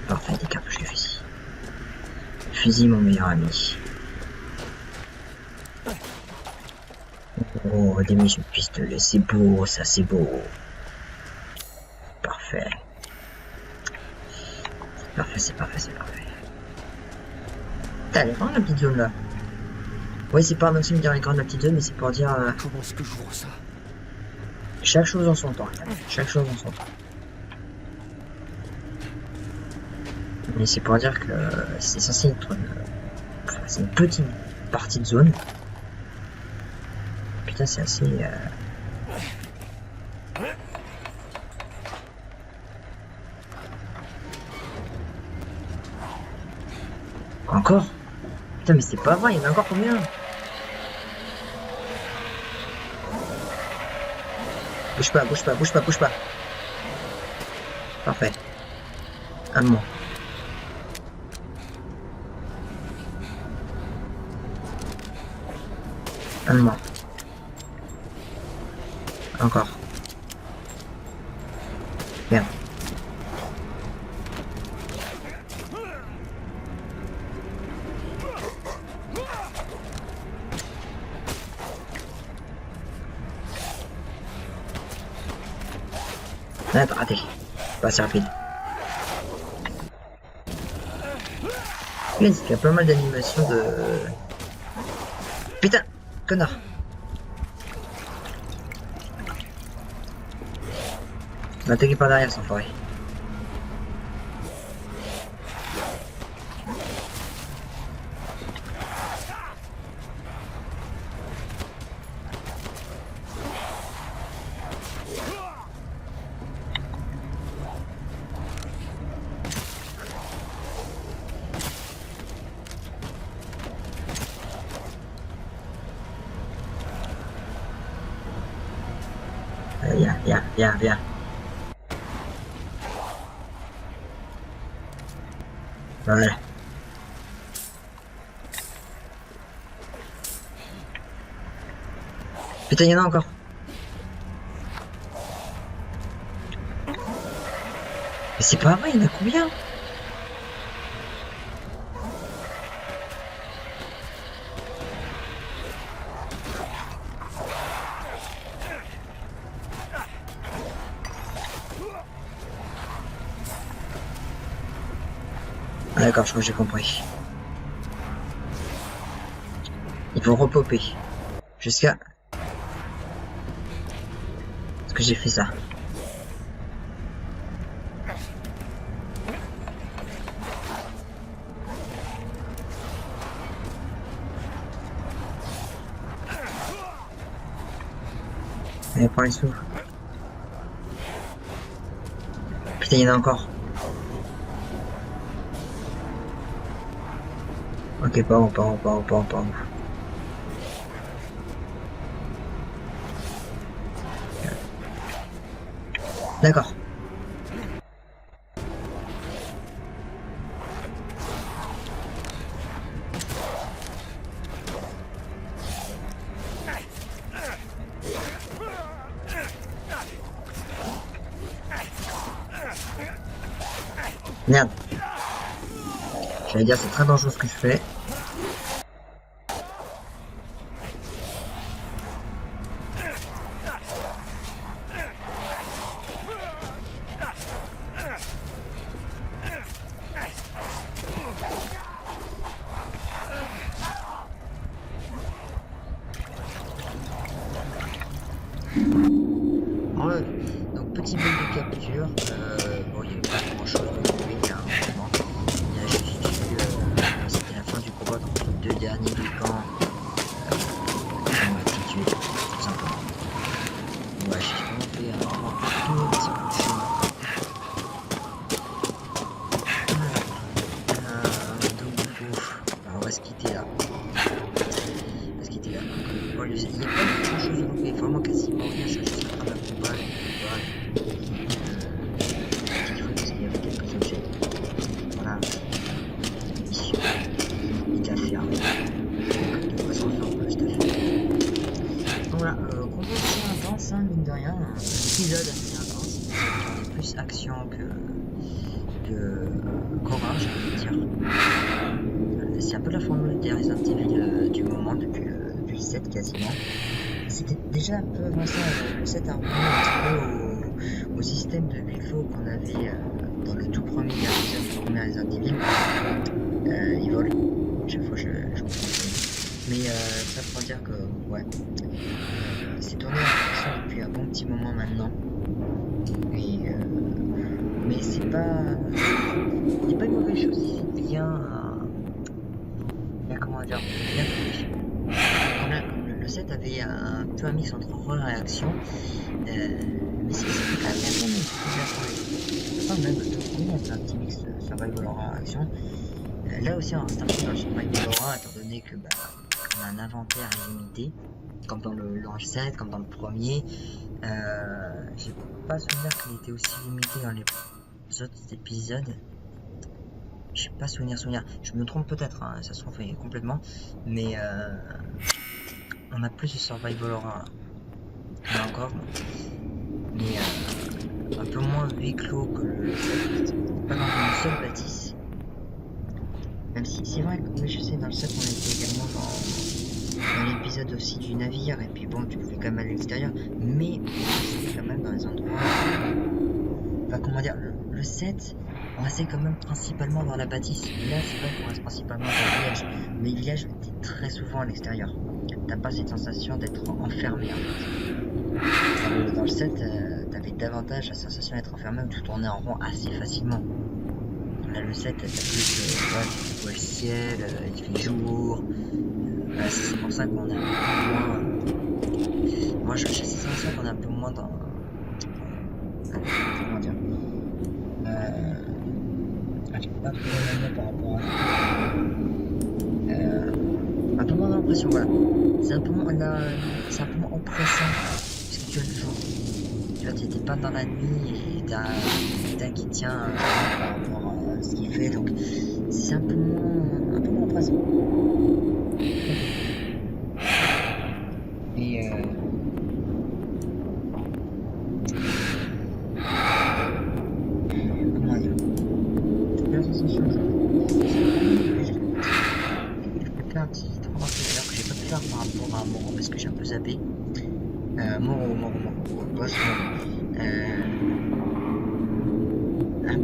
S1: Parfait, des cartouches de fusil. Fusil, mon meilleur ami. Oh, des munitions de pistolet, c'est beau, ça c'est beau. Parfait. C'est parfait. Putain, elle est grande la petite zone là. Oui, c'est paradoxal de dire elle est grande la petite zone, mais c'est pour dire...
S2: Comment est-ce que je vois ça?
S1: chaque chose en son temps, chaque chose en son temps. Mais c'est pour dire que c'est censé être c'est une petite partie de zone. Putain, c'est assez... Encore? Putain, mais c'est pas vrai, il y en a encore combien? Bouge pas. Parfait. Un moment. Encore. Merde. Ah, raté. Pas assez rapide. Il y a pas mal d'animations de... Putain, connard. M'attaquez par derrière, sans forêt. Viens. Voilà. Putain, il y en a encore. Mais c'est pas vrai, il y en a combien? Ah, d'accord, je crois que j'ai compris. Ils vont repopper. Jusqu'à... Est-ce que j'ai fait ça? Allez, prends les sous. Putain, il y en a encore. Ok, pas haut. D'accord. Merde. J'allais dire, c'est très dangereux ce que je fais. Ouais, donc petit bug de capture, bon il n'y avait pas grand chose de trouver, il y a juste eu, c'était la fin du combat contre les deux derniers du camp, qui m'a tué, tout simplement. Ouais, j'ai vraiment fait un tout petit peu de chemin. Donc alors on va se quitter là. Bon, il n'y a pas grand chose à louper, vraiment quasiment rien, ça juste un combat, petit truc parce qu'il y avait quelques objets. Voilà, mission, vite à faire. Donc, de toute façon, on fait un peu le stuff. Donc voilà, combat assez intense, hein, mine de rien, un épisode assez intense, on est plus action que combat, j'ai envie de dire. C'est un peu la formule des Resident Evil du moment, depuis le 7 quasiment. C'était déjà un peu avancé, le 7 a revenu un petit peu au système de huis clos qu'on avait dans le tout premier épisode du premier Resident Evil. Il vole, chaque fois je me trompe. Mais ça pour dire que ouais, c'est tourné en fonction depuis un bon petit moment maintenant. Et mais c'est pas une mauvaise chose, c'est bien comment dire, bien fait. Le 7 avait un peu un mix entre horreur et action, mais c'était quand même bien tourné, c'était bien trouvé. Enfin, même le tout premier avait un petit mix de survival horror action. Là aussi, on reste un peu dans le survival horror, étant donné que on a un inventaire limité, comme dans le 7, comme dans le premier. J'ai pas souvenir qu'il était aussi limité dans les autres épisodes. Je sais pas souvenir. Je me trompe peut-être, hein, ça se trompe complètement. Mais on a plus de survival horror là. Là encore. Mais un peu moins huis clos que le 7. Pas dans une seule bâtisse. Même si c'est vrai que oui, je sais, dans le 7 on était également dans l'épisode aussi du navire. Et puis bon, tu pouvais quand même aller à l'extérieur. Mais c'était quand même dans les endroits. Enfin, comment dire, le 7. On restait quand même principalement dans la bâtisse. Là, c'est vrai qu'on reste principalement dans le village. Mais le village, était très souvent à l'extérieur. T'as pas cette sensation d'être enfermé en fait. Dans le 7, t'avais davantage la sensation d'être enfermé où tu tournais en rond assez facilement. Là, le 7, t'as plus tu vois le ciel, il fait jour. C'est pour ça qu'on est un peu moins. Moi, j'ai cette sensation qu'on est un peu moins dans. Comment dire? Je peux pas trouver le mot par rapport à ça. Un peu moins d'impression, voilà. C'est un peu moins oppressant parce que tu as le jour. Tu vois, t'es pas dans la nuit et t'as un qui tient par rapport à ce qu'il fait, donc c'est un peu moins oppressant. Et comment dire? La sensation de un petit remarque que j'ai pas pu faire par rapport à Moro parce que j'ai un peu zappé. Moro, boss Moro. Un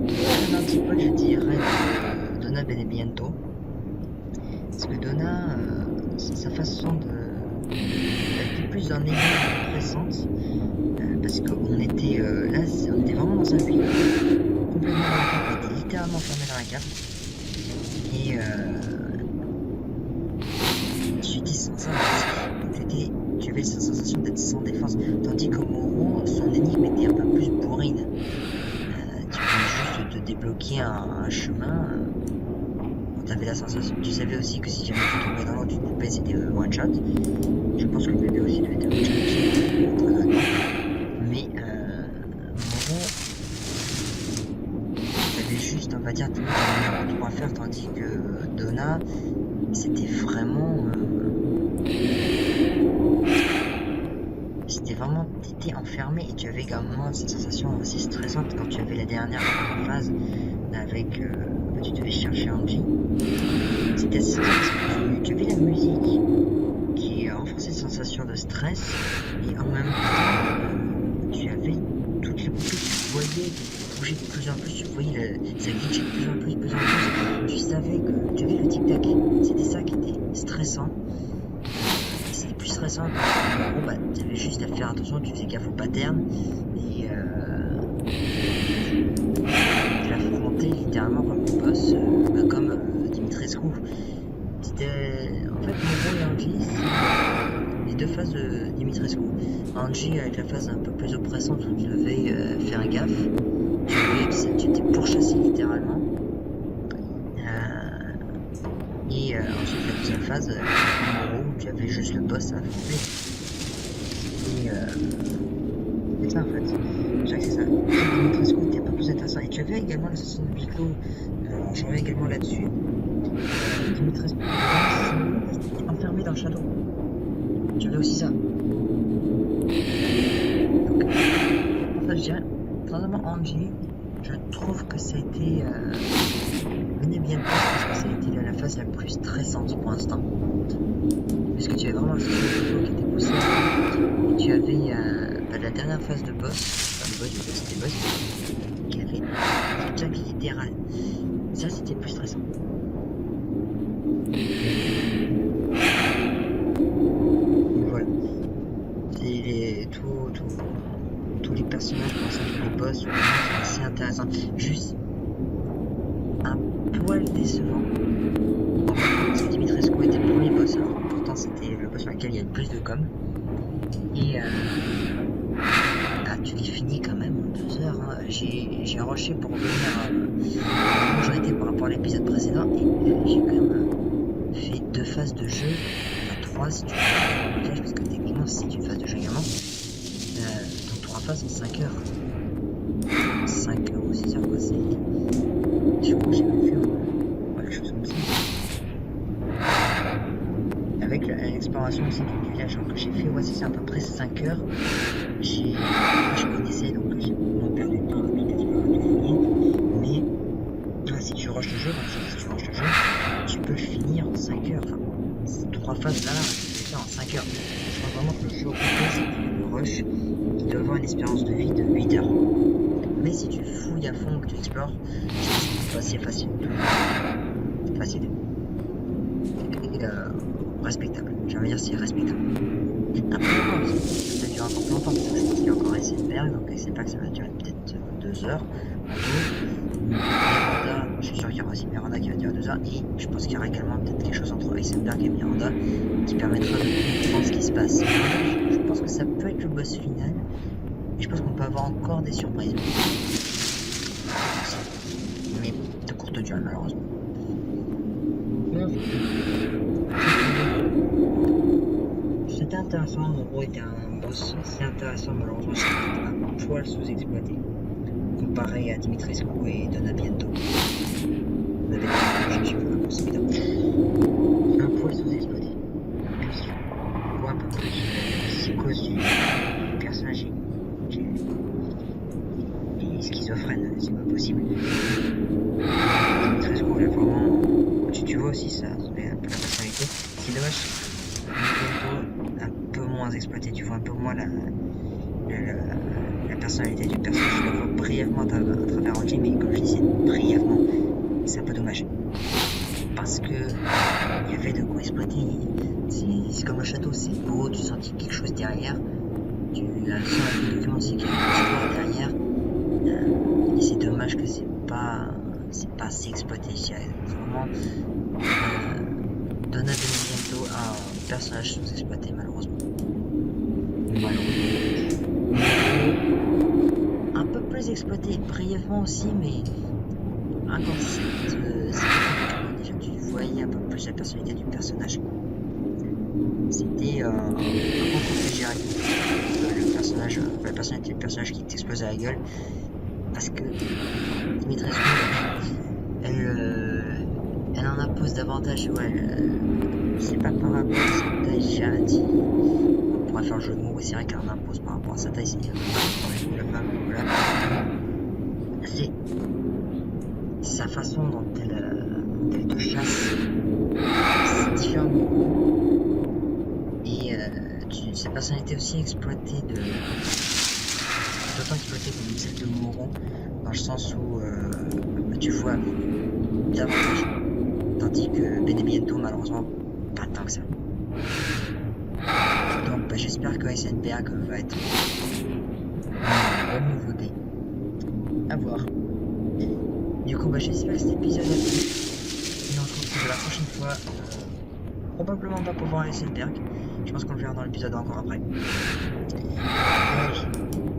S1: petit peu, je dirais, Donna Benebiento. Parce que Donna, sa façon d'être plus dans l'énergie pressante. Parce qu'on était là, on était vraiment dans un puits. Complètement dans la cave, on était littéralement fermé dans la cave. Et tu avais cette sensation d'être sans défense, tandis que Moro, son énigme était un peu plus bourrine. Tu pouvais juste te débloquer un chemin. Tu avais la sensation, tu savais aussi que si jamais tu tombais dans l'eau, tu te coupais, c'était one shot. Je pense que le bébé aussi devait être one shot aussi, mais Moro, t'avais juste, on va dire, t'avais un truc à faire, tandis que Donna, c'était vraiment t'étais enfermé et tu avais également cette sensation assez stressante quand tu avais la dernière phase avec tu devais chercher Angie c'était assez parce que tu avais la musique qui renforçait cette sensation de stress et en même temps tu avais toutes les poupées que tu voyais bouger de plus en plus, tu voyais ça glitchait de plus en plus, tu savais que tu avais le tic-tac, c'était ça qui était stressant. C'était plus stressant parce que, bon, bah, tu avais juste à faire attention, tu faisais gaffe au pattern et tu l'affrontais littéralement comme une boss, comme Dimitrescu. C'était en fait Momo et Angie, c'est les deux phases de Dimitrescu. Angie avec la phase un peu plus oppressante où tu devais faire gaffe, tu étais pourchassé littéralement. Et ensuite la deuxième phase, où tu avais juste le boss à affronter. Et c'est ça en fait. Je dirais que c'est ça. Dimitrescu était un peu plus intéressant. Et tu avais également l'assassin de huis clos. J'en reviens également là-dessus. Dimitrescu était enfermé dans le château. Tu avais aussi ça. Donc, ça je dirais, notamment Angie, je trouve que ça a été venait bien parce que ça a été la phase la plus stressante pour l'instant. Puisque tu avais vraiment le système qui était poussé. Et tu avais la dernière phase de boss, enfin le boss, c'était boss, qui avait un jack littéral. Ça c'était plus stressant. Et voilà. C'est tous les personnages, pour ça, tous les boss, sont assez intéressants. Juste un poil décevant. Parce que Dimitrescu était le premier boss, alors pourtant c'était le boss sur lequel il y a le plus de com. Et tu les finis quand même en 2 heures. Hein. J'ai rushé pour revenir à la majorité par rapport à l'épisode précédent et j'ai quand même fait 2 phases de jeu, enfin 3 si tu veux, parce que techniquement c'est une phase de jeu également. Donc 3 phases en 5 heures. 5 heures ou 6 heures quoi, c'est. Je crois que j'ai même fait quelque chose comme ça. Avec l'exploration aussi du village que j'ai fait, ouais c'est à peu près 5 heures. Je connaissais donc j'ai non perdu de temps à tout finir. Mais si tu rushes le jeu, tu peux le finir en 5 heures. Enfin, ces 3 phases là, tu peux le faire en 5 heures. Je pense vraiment que le jeu au complet, c'est le rush qui doit avoir une espérance de vie de 8 heures. Mais si tu fouilles à fond, que tu explores, c'est facile. Facile. Et respectable. Je veux dire, c'est respectable. Après, ça dure encore longtemps, parce que je pense qu'il y a encore Heisenberg, donc c'est pas que ça va durer peut-être 2 heures. Miranda, je suis sûr qu'il y aura aussi Miranda qui va durer 2 heures, et je pense qu'il y aura également peut-être quelque chose entre Heisenberg et Miranda qui permettra de comprendre ce qui se passe. Je pense que ça peut être le boss final, et je pense qu'on peut avoir encore des surprises. Mais de courte durée, malheureusement. C'était intéressant, Momo était un boss assez intéressant, malheureusement c'était un poil sous-exploité comparé à Dimitrescu et Donaviento. Je suis pas c'est un poil sous-exploité. On voit un peu plus psychose du personnage qui est schizophrène, c'est pas possible. Dimitrescu là vraiment, tu vois aussi ça, un peu la personnalité. C'est dommage. Un peu moins exploité, tu vois un peu moins la personnalité du personnage. Je le vois brièvement à travers Angie, mais comme je disais, brièvement, c'est un peu dommage. Parce que il y avait de quoi exploiter. C'est comme un château, c'est beau, tu sentis quelque chose derrière. La seule du document, c'est qu'il y a une histoire derrière. Et c'est dommage que c'est pas assez exploité. Vraiment, Donaviento a un personnage sous-exploité malheureusement. Un peu plus exploité brièvement aussi, mais encore c'est déjà tu voyais un peu plus la personnalité du personnage. C'était un concours que j'ai arrêté. La personnalité du personnage qui t'explose à la gueule. Parce que Dimitrescu, elle en impose davantage, ouais. C'est pas par rapport à sa taille, j'ai déjà dit. On pourrait faire le jeu de mots, c'est vrai qu'elle en impose par rapport à sa taille, c'est la femme, voilà. C'est sa façon dont elle te chasse, différents et cette personnalité aussi exploitée d'autant exploitée comme celle de Moron, dans le sens où tu vois davantage, tandis que Beneviento malheureusement pas tant que ça. Donc j'espère que Heisenberg va être une bonne nouveauté. À voir. Du coup j'espère que cet épisode a plu. Et on se retrouve la prochaine fois. Probablement pas pour voir Heisenberg. Je pense qu'on le verra dans l'épisode encore après. Donc,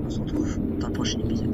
S1: on se retrouve dans le prochain épisode.